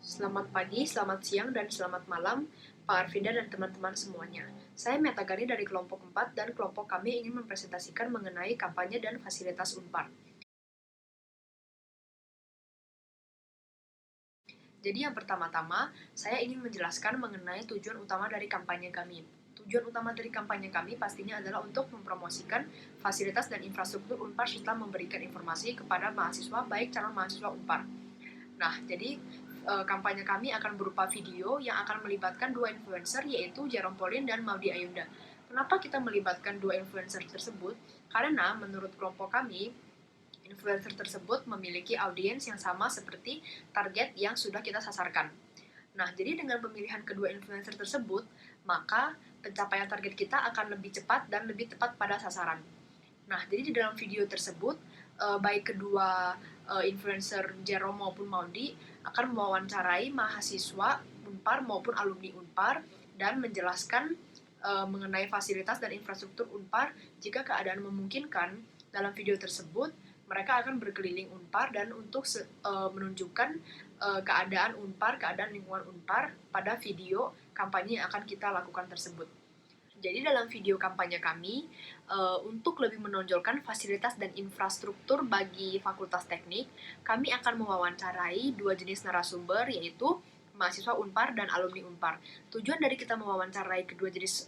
Selamat pagi, selamat siang, dan selamat malam, Pak Arvinda dan teman-teman semuanya. Saya Metagani dari kelompok 4 dan kelompok kami ingin mempresentasikan mengenai kampanye dan fasilitas Unpar. Jadi yang pertama-tama, saya ingin menjelaskan mengenai tujuan utama dari kampanye kami. Tujuan utama dari kampanye kami pastinya adalah untuk mempromosikan fasilitas dan infrastruktur Unpar serta memberikan informasi kepada mahasiswa, baik calon mahasiswa Unpar. Nah, jadi kampanye kami akan berupa video yang akan melibatkan dua influencer, yaitu Jerome Pauline dan Maudy Ayunda. Kenapa kita melibatkan dua influencer tersebut? Karena menurut kelompok kami, influencer tersebut memiliki audiens yang sama seperti target yang sudah kita sasarkan. Nah, jadi dengan pemilihan kedua influencer tersebut, maka pencapaian target kita akan lebih cepat dan lebih tepat pada sasaran. Nah, jadi di dalam video tersebut, baik kedua influencer Jerome maupun Maudi akan mewawancarai mahasiswa Unpar maupun alumni Unpar dan menjelaskan mengenai fasilitas dan infrastruktur Unpar. Jika keadaan memungkinkan, dalam video tersebut mereka akan berkeliling Unpar dan untuk menunjukkan keadaan Unpar, keadaan lingkungan Unpar pada video kampanye yang akan kita lakukan tersebut. Jadi dalam video kampanye kami, untuk lebih menonjolkan fasilitas dan infrastruktur bagi Fakultas Teknik, kami akan mewawancarai dua jenis narasumber, yaitu mahasiswa Unpar dan alumni Unpar. Tujuan dari kita mewawancarai kedua jenis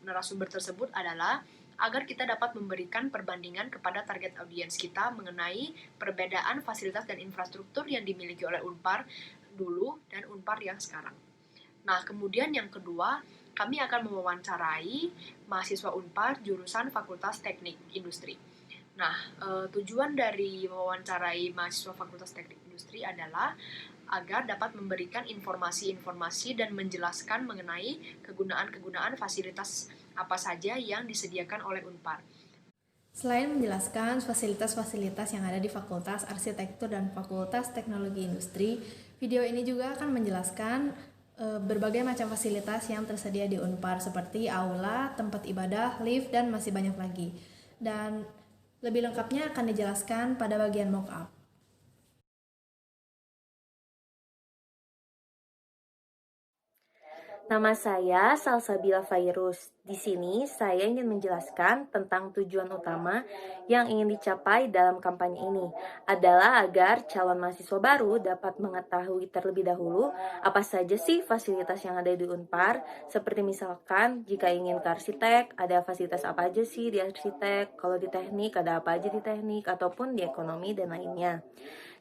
narasumber tersebut adalah agar kita dapat memberikan perbandingan kepada target audiens kita mengenai perbedaan fasilitas dan infrastruktur yang dimiliki oleh Unpar dulu dan Unpar yang sekarang. Nah, kemudian yang kedua, kami akan mewawancarai mahasiswa Unpar jurusan Fakultas Teknik Industri. Nah, tujuan dari mewawancarai mahasiswa Fakultas Teknik Industri adalah agar dapat memberikan informasi-informasi dan menjelaskan mengenai kegunaan-kegunaan fasilitas apa saja yang disediakan oleh Unpar. Selain menjelaskan fasilitas-fasilitas yang ada di Fakultas Arsitektur dan Fakultas Teknologi Industri, video ini juga akan menjelaskan berbagai macam fasilitas yang tersedia di Unpar seperti aula, tempat ibadah, lift, dan masih banyak lagi. Dan lebih lengkapnya akan dijelaskan pada bagian mock-up. Nama saya Salsabila Fairuz. Di sini saya ingin menjelaskan tentang tujuan utama yang ingin dicapai dalam kampanye ini adalah agar calon mahasiswa baru dapat mengetahui terlebih dahulu apa saja sih fasilitas yang ada di Unpar, seperti misalkan jika ingin ke arsitek, ada fasilitas apa aja sih di arsitek, kalau di teknik ada apa aja di teknik, ataupun di ekonomi dan lainnya.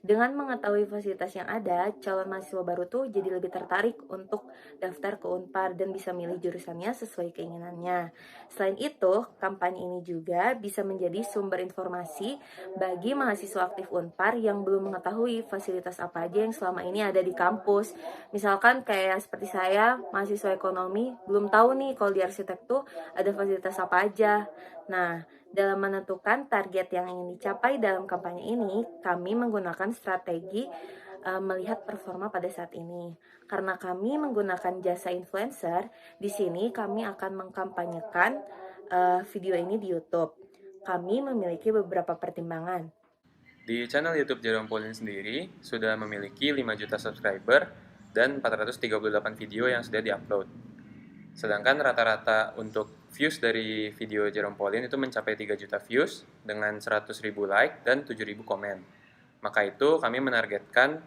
Dengan mengetahui fasilitas yang ada, calon mahasiswa baru tuh jadi lebih tertarik untuk daftar ke Unpar dan bisa milih jurusannya sesuai keinginannya. Selain itu, kampanye ini juga bisa menjadi sumber informasi bagi mahasiswa aktif Unpar yang belum mengetahui fasilitas apa aja yang selama ini ada di kampus. Misalkan kayak seperti saya, mahasiswa ekonomi, belum tahu nih kalau di arsitek tuh ada fasilitas apa aja. Nah, dalam menentukan target yang ingin dicapai dalam kampanye ini, kami menggunakan strategi melihat performa pada saat ini. Karena kami menggunakan jasa influencer, di sini kami akan mengkampanyekan video ini di YouTube. Kami memiliki beberapa pertimbangan. Di channel YouTube Jerome Pauline sendiri sudah memiliki 5 juta subscriber dan 438 video yang sudah diupload. Sedangkan rata-rata untuk views dari video Jerome Pauline itu mencapai 3 juta views dengan 100.000 like dan 7.000 komen. Maka itu kami menargetkan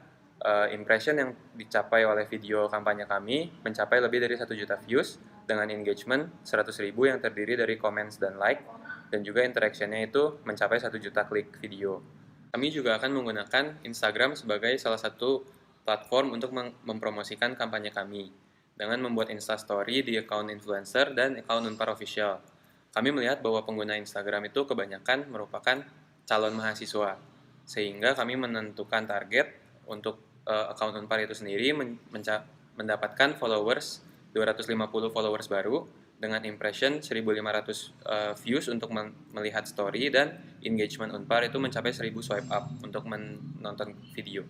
impression yang dicapai oleh video kampanye kami mencapai lebih dari 1 juta views dengan engagement 100.000 yang terdiri dari comments dan like, dan juga interaction-nya itu mencapai 1 juta klik video. Kami juga akan menggunakan Instagram sebagai salah satu platform untuk mempromosikan kampanye kami dengan membuat Instastory di account influencer dan account Unpar Official. Kami melihat bahwa pengguna Instagram itu kebanyakan merupakan calon mahasiswa, sehingga kami menentukan target untuk account Unpar itu sendiri mendapatkan followers 250 followers baru dengan impression 1.500 views untuk melihat story, dan engagement Unpar itu mencapai 1.000 swipe up untuk menonton video.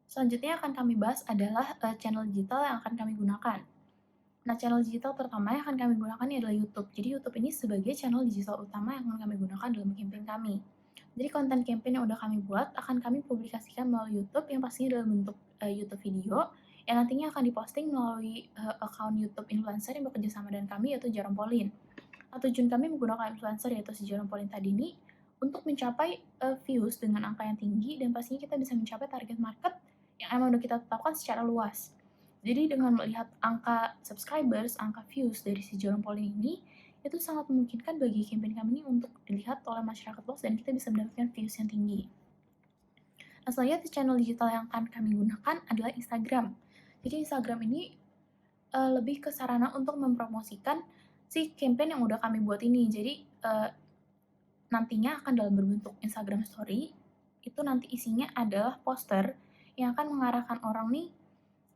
Selanjutnya akan kami bahas adalah channel digital yang akan kami gunakan. Nah, channel digital pertama yang akan kami gunakan adalah YouTube. Jadi YouTube ini sebagai channel digital utama yang akan kami gunakan dalam campaign kami. Jadi konten campaign yang udah kami buat akan kami publikasikan melalui YouTube yang pastinya dalam bentuk YouTube video yang nantinya akan diposting melalui akun YouTube influencer yang bekerja sama dengan kami yaitu Jarum Polin. Nah, tujuan kami menggunakan influencer yaitu si Jarum Polin tadi ini untuk mencapai views dengan angka yang tinggi dan pastinya kita bisa mencapai target market yang emang udah kita tetapkan secara luas. Jadi dengan melihat angka subscribers, angka views dari si Jarum Polin ini, itu sangat memungkinkan bagi campaign kami ini untuk dilihat oleh masyarakat luas dan kita bisa mendapatkan views yang tinggi. Nah, selanjutnya channel digital yang akan kami gunakan adalah Instagram. Jadi Instagram ini lebih ke sarana untuk mempromosikan si campaign yang udah kami buat ini. Jadi nantinya akan dalam berbentuk Instagram Story, itu nanti isinya adalah poster yang akan mengarahkan orang nih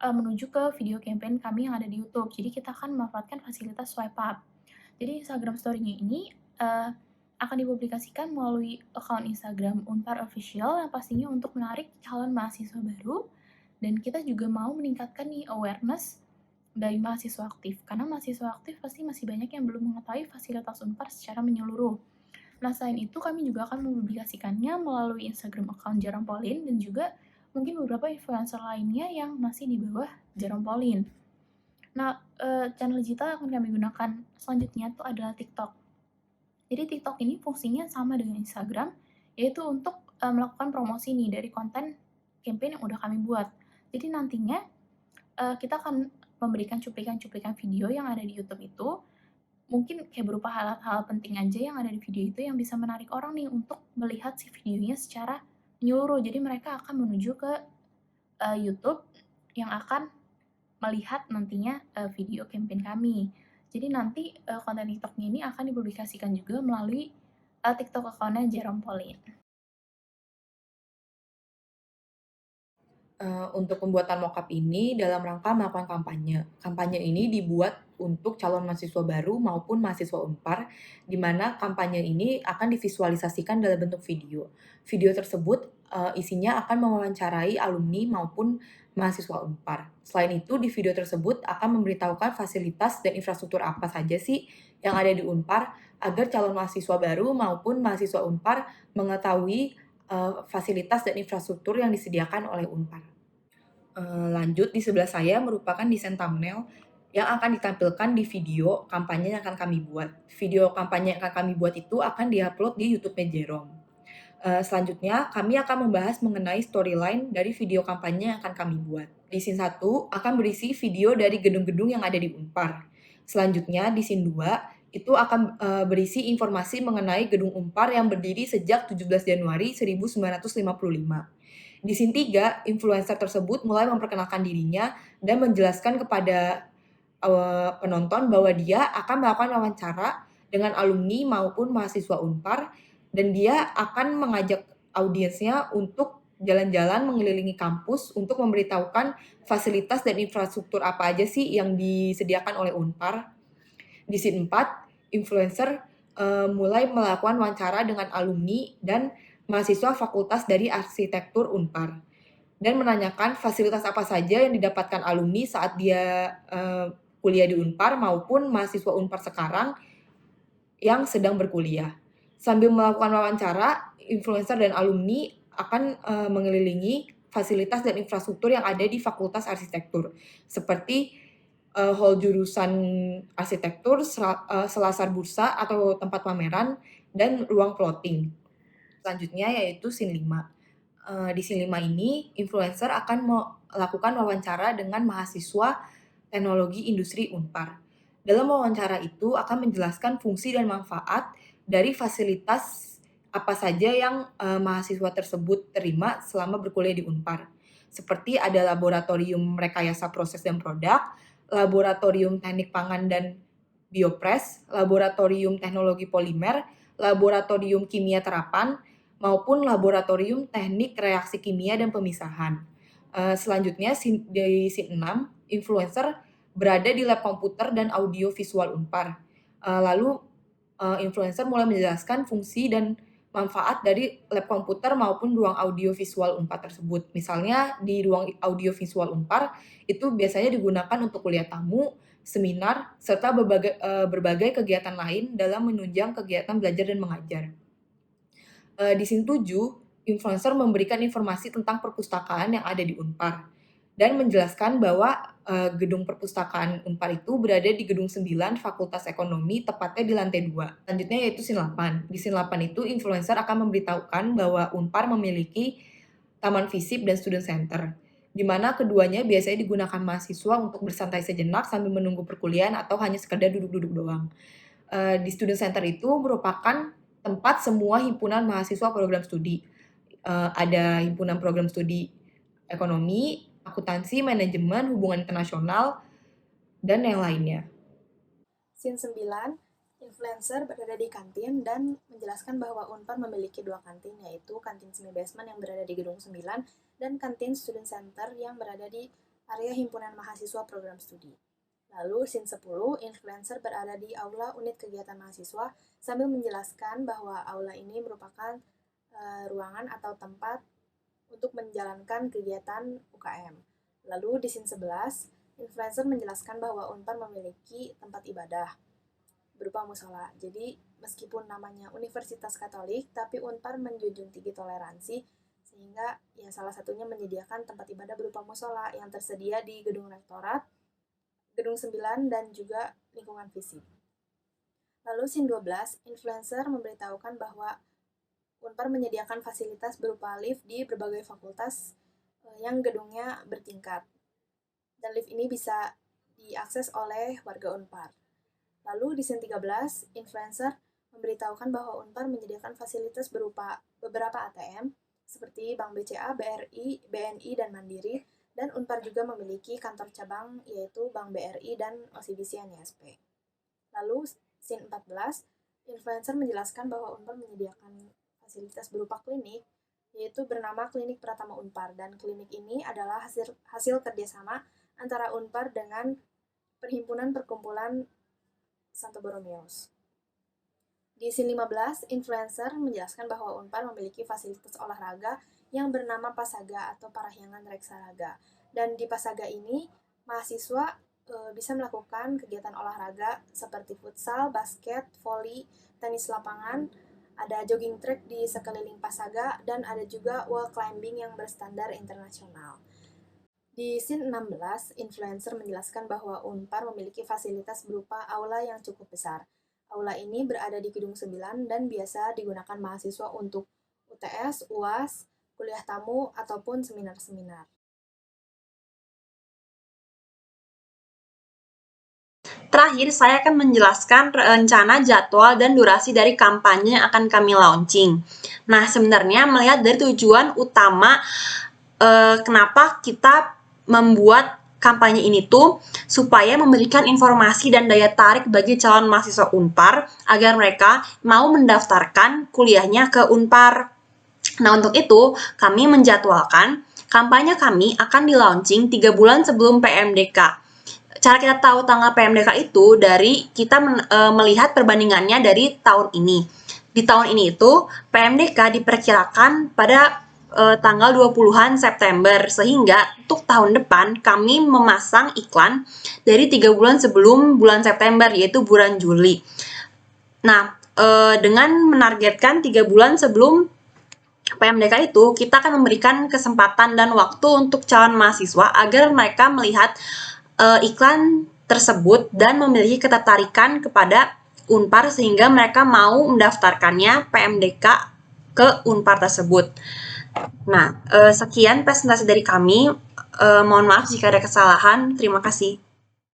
menuju ke video campaign kami yang ada di YouTube. Jadi kita akan memanfaatkan fasilitas swipe up. Jadi Instagram Story-nya ini akan dipublikasikan melalui akun Instagram Unpar Official yang pastinya untuk menarik calon mahasiswa baru dan kita juga mau meningkatkan nih awareness dari mahasiswa aktif karena mahasiswa aktif pasti masih banyak yang belum mengetahui fasilitas Unpar secara menyeluruh. Nah, selain itu kami juga akan mempublikasikannya melalui Instagram account Jarum Polin dan juga mungkin beberapa influencer lainnya yang masih di bawah Jarum Polin. Nah, channel digital yang akan kami gunakan selanjutnya itu adalah TikTok. Jadi TikTok ini fungsinya sama dengan Instagram, yaitu untuk melakukan promosi nih dari konten campaign yang udah kami buat. Jadi nantinya kita akan memberikan cuplikan-cuplikan video yang ada di YouTube itu, mungkin kayak berupa hal-hal penting aja yang ada di video itu yang bisa menarik orang nih untuk melihat si videonya secara menyeluruh. Jadi mereka akan menuju ke YouTube yang akan melihat nantinya video campaign kami. Jadi nanti konten TikTok-nya ini akan dipublikasikan juga melalui TikTok account-nya Jarum Polin. Untuk pembuatan mockup ini dalam rangka melakukan kampanye. Kampanye ini dibuat untuk calon mahasiswa baru maupun mahasiswa Unpar, di mana kampanye ini akan divisualisasikan dalam bentuk video. Video tersebut isinya akan mewawancarai alumni maupun mahasiswa Unpar. Selain itu, di video tersebut akan memberitahukan fasilitas dan infrastruktur apa saja sih yang ada di Unpar, agar calon mahasiswa baru maupun mahasiswa Unpar mengetahui fasilitas dan infrastruktur yang disediakan oleh Unpar. Lanjut, di sebelah saya merupakan desain thumbnail yang akan ditampilkan di video kampanye yang akan kami buat. Video kampanye yang akan kami buat itu akan diupload di YouTube-nya Jerom. Selanjutnya, kami akan membahas mengenai storyline dari video kampanye yang akan kami buat. Di scene 1 akan berisi video dari gedung-gedung yang ada di Unpar. Selanjutnya, di scene 2 itu akan berisi informasi mengenai gedung Unpar yang berdiri sejak 17 Januari 1955. Di scene 3, influencer tersebut mulai memperkenalkan dirinya dan menjelaskan kepada penonton bahwa dia akan melakukan wawancara dengan alumni maupun mahasiswa Unpar dan dia akan mengajak audiensnya untuk jalan-jalan mengelilingi kampus untuk memberitahukan fasilitas dan infrastruktur apa aja sih yang disediakan oleh Unpar. Di scene 4, influencer mulai melakukan wawancara dengan alumni dan mahasiswa fakultas dari arsitektur Unpar dan menanyakan fasilitas apa saja yang didapatkan alumni saat dia kuliah di Unpar maupun mahasiswa Unpar sekarang yang sedang berkuliah. Sambil melakukan wawancara, influencer dan alumni akan mengelilingi fasilitas dan infrastruktur yang ada di Fakultas Arsitektur seperti hall jurusan arsitektur, selasar bursa atau tempat pameran, dan ruang plotting. Selanjutnya yaitu scene 5. Di scene 5 ini, influencer akan melakukan wawancara dengan mahasiswa teknologi industri Unpar. Dalam wawancara itu akan menjelaskan fungsi dan manfaat dari fasilitas apa saja yang mahasiswa tersebut terima selama berkuliah di Unpar. Seperti ada laboratorium rekayasa proses dan produk, laboratorium teknik pangan dan biopres, laboratorium teknologi polimer, laboratorium kimia terapan, maupun laboratorium teknik reaksi kimia dan pemisahan. Selanjutnya, di scene 6, influencer berada di lab komputer dan audio visual Unpar. Lalu, influencer mulai menjelaskan fungsi dan manfaat dari lab komputer maupun ruang audio visual Unpar tersebut. Misalnya, di ruang audio visual Unpar, itu biasanya digunakan untuk kuliah tamu, seminar, serta berbagai kegiatan lain dalam menunjang kegiatan belajar dan mengajar. Di Sin 7, influencer memberikan informasi tentang perpustakaan yang ada di Unpar dan menjelaskan bahwa gedung perpustakaan Unpar itu berada di gedung 9 Fakultas Ekonomi, tepatnya di lantai 2. Selanjutnya yaitu Sin 8. Di Sin 8 itu influencer akan memberitahukan bahwa Unpar memiliki taman visip dan student center, di mana keduanya biasanya digunakan mahasiswa untuk bersantai sejenak sambil menunggu perkuliahan atau hanya sekedar duduk-duduk doang. Di student center itu merupakan tempat semua himpunan mahasiswa program studi. Ada himpunan program studi ekonomi, akuntansi, manajemen, hubungan internasional, dan yang lainnya. Scene 9, influencer berada di kantin dan menjelaskan bahwa Unpar memiliki 2 kantin, yaitu kantin semi basement yang berada di gedung 9 dan kantin student center yang berada di area himpunan mahasiswa program studi. Lalu scene 10, influencer berada di aula unit kegiatan mahasiswa sambil menjelaskan bahwa aula ini merupakan ruangan atau tempat untuk menjalankan kegiatan UKM. Lalu di scene 11, influencer menjelaskan bahwa Unpar memiliki tempat ibadah berupa musola. Jadi meskipun namanya Universitas Katolik, tapi Unpar menjunjung tinggi toleransi, sehingga ya salah satunya menyediakan tempat ibadah berupa musola yang tersedia di gedung rektorat, gedung 9, dan juga lingkungan fisik. Lalu scene 12, influencer memberitahukan bahwa Unpar menyediakan fasilitas berupa lift di berbagai fakultas yang gedungnya bertingkat. Dan lift ini bisa diakses oleh warga Unpar. Lalu di scene 13, influencer memberitahukan bahwa Unpar menyediakan fasilitas berupa beberapa ATM seperti Bank BCA, BRI, BNI, dan Mandiri, dan Unpar juga memiliki kantor cabang yaitu Bank BRI dan OCBC NISP. Lalu scene 14, influencer menjelaskan bahwa Unpar menyediakan fasilitas berupa klinik, yaitu bernama Klinik Pratama Unpar, dan klinik ini adalah hasil kerjasama antara Unpar dengan Perhimpunan Perkumpulan Santo Borromeus. Di scene 15, influencer menjelaskan bahwa Unpar memiliki fasilitas olahraga yang bernama Pasaga atau Parahyangan Reksaraga. Dan di Pasaga ini, mahasiswa bisa melakukan kegiatan olahraga seperti futsal, basket, voli, tenis lapangan, ada jogging track di sekeliling Pasaga, dan ada juga wall climbing yang berstandar internasional. Di scene 16, influencer menjelaskan bahwa Unpar memiliki fasilitas berupa aula yang cukup besar. Aula ini berada di gedung 9 dan biasa digunakan mahasiswa untuk UTS, UAS, kuliah tamu, ataupun seminar-seminar. Terakhir, saya akan menjelaskan rencana, jadwal, dan durasi dari kampanye yang akan kami launching. Nah, sebenarnya melihat dari tujuan utama kenapa kita membuat kampanye ini tuh supaya memberikan informasi dan daya tarik bagi calon mahasiswa Unpar agar mereka mau mendaftarkan kuliahnya ke Unpar. Nah, untuk itu kami menjadwalkan kampanye kami akan di-launching 3 bulan sebelum PMDK. Cara kita tahu tanggal PMDK itu dari kita melihat perbandingannya dari tahun ini. Di tahun ini itu PMDK diperkirakan pada tanggal 20-an September, sehingga untuk tahun depan kami memasang iklan dari 3 bulan sebelum bulan September, yaitu bulan Juli. Nah, dengan menargetkan 3 bulan sebelum PMDK itu, kita akan memberikan kesempatan dan waktu untuk calon mahasiswa agar mereka melihat iklan tersebut dan memiliki ketertarikan kepada Unpar sehingga mereka mau mendaftarkannya PMDK ke Unpar tersebut. Nah, sekian presentasi dari kami. Mohon maaf jika ada kesalahan. Terima kasih.